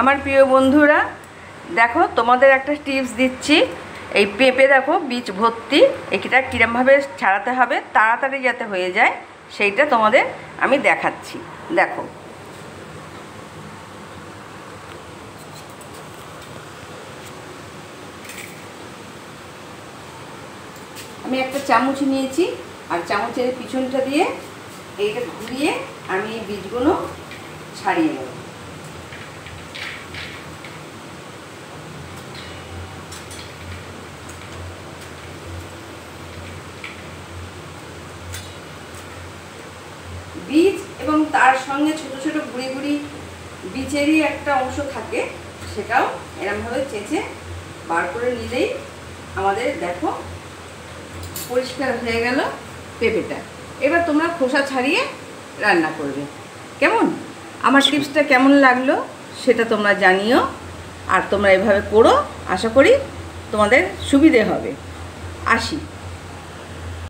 আমার প্রিয় বন্ধুরা, দেখো তোমাদের একটা টিপস দিচ্ছি। এই পেঁপে দেখো বীজ ভর্তি, এটা কীরমভাবে ছাড়াতে হবে তাড়াতাড়ি যাতে হয়ে যায় সেইটা তোমাদের আমি দেখাচ্ছি। দেখো, আমি একটা চামচ নিয়েছি আর চামচের পিছনটা দিয়ে এইটা ঘুরিয়ে আমি এই বীজগুলো ছাড়িয়ে নেব। বীজ এবং তার সঙ্গে ছোট ছোট গুঁড়ি গুঁড়ি বীজেরই একটা অংশ থাকে, সেটাও এরমভাবে চেঁচে বার করে নিলেই আমাদের দেখো পরিষ্কার হয়ে গেল পেঁপেটা। এবার তোমরা খোসা ছাড়িয়ে রান্না করবে। কেমন, আমার টিপসটা কেমন লাগলো সেটা তোমরা জানিও, আর তোমরা এভাবে করো, আশা করি তোমাদের সুবিধে হবে। আসি।